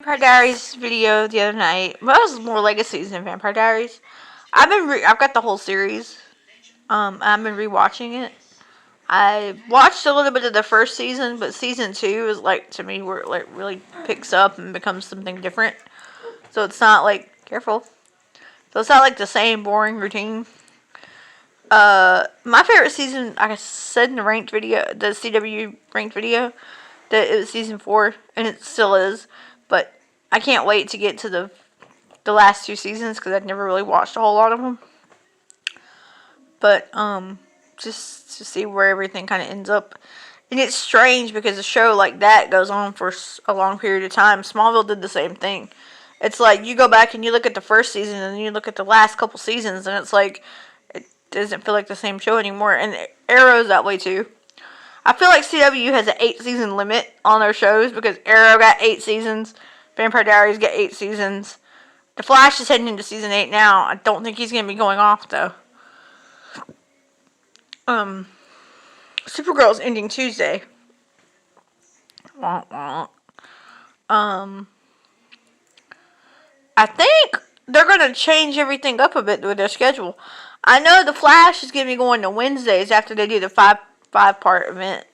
Vampire Diaries video the other night. Well, it was more Legacies than Vampire Diaries. I've got the whole series. I've been rewatching it. I watched a little bit of the first season, but season 2 is like to me where it like really picks up and becomes something different. So it's not like careful. So it's not like the same boring routine. My favorite season, like I said in the ranked video, the CW ranked video, that it was season 4, and it still is. But I can't wait to get to the last 2 seasons because I've never really watched a whole lot of them. But just to see where everything kind of ends up. And it's strange because a show like that goes on for a long period of time. Smallville did the same thing. It's like you go back and you look at the first season and then you look at the last couple seasons and it's like it doesn't feel like the same show anymore. And Arrow's that way too. I feel like CW has an 8-season limit on their shows because Arrow got 8 seasons, Vampire Diaries got 8 seasons. The Flash is heading into season 8 now. I don't think he's going to be going off though. Supergirl's ending Tuesday. I think they're going to change everything up a bit with their schedule. I know the Flash is going to be going to Wednesdays after they do the 5-part event.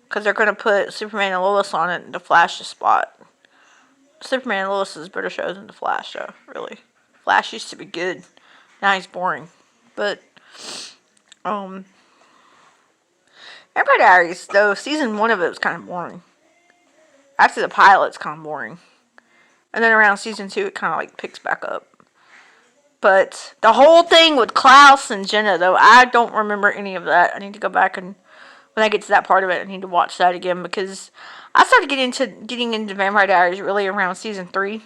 Because they're going to put Superman and Lois on it in the Flash's spot. Superman and Lois is better show than the Flash show, really. Flash used to be good. Now he's boring. But, Vampire Diaries, though, season 1 of it was kind of boring. After the pilot, it's kind of boring. And then around season 2, it kind of like picks back up. But the whole thing with Klaus and Jenna, though, I don't remember any of that. I need to go back and when I get to that part of it, I need to watch that again because I started getting into Vampire Diaries really around season 3.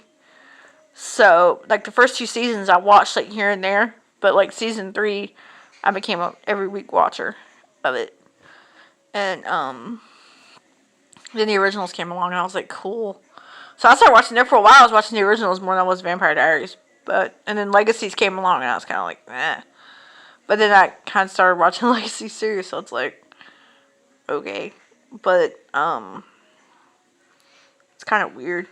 So, like the first 2 seasons, I watched like here and there, but like season 3, I became a every week watcher of it. And then the originals came along, and I was like, cool. So I started watching there for a while. I was watching the originals more than I was Vampire Diaries, and then Legacies came along, and I was kind of like, eh. But then I kind of started watching Legacy series, so it's like, okay, but it's kind of weird.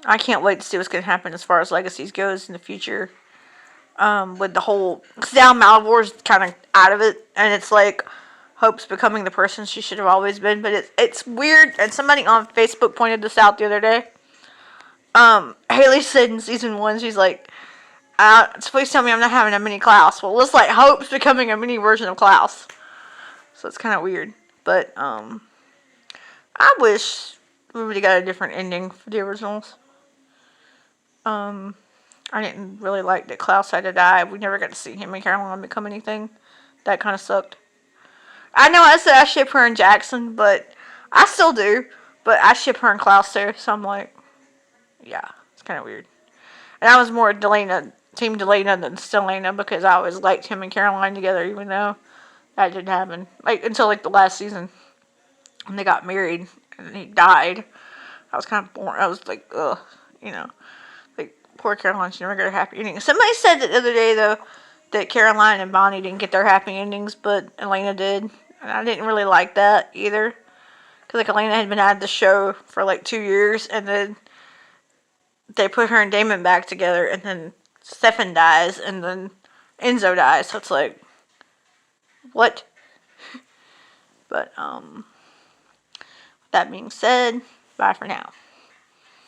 I can't wait to see what's going to happen as far as Legacies goes in the future. With the whole, because now Malvor's kind of out of it, and it's like Hope's becoming the person she should have always been. But it's weird, and somebody on Facebook pointed this out the other day. Haley said in season 1, she's like, please tell me I'm not having a mini Klaus. Well, it looks like Hope's becoming a mini version of Klaus. So it's kind of weird. But, I wish we would have got a different ending for the originals. I didn't really like that Klaus had to die. We never got to see him and Caroline become anything. That kind of sucked. I know I said I ship her and Jackson, but I still do. But I ship her and Klaus too, so I'm like, yeah, it's kind of weird. And I was more Team Delena than Stelena because I always liked him and Caroline together, even though that didn't happen. Like, until like the last season when they got married and he died. I was kind of bored. I was like, ugh, like poor Caroline. She never got a happy ending. Somebody said that the other day though that Caroline and Bonnie didn't get their happy endings, but Elena did, and I didn't really like that either. Because like Elena had been out of the show for like 2 years, and then they put her and Damon back together, and then Stefan dies, and then Enzo dies. So it's like, what? But that being said, bye for now.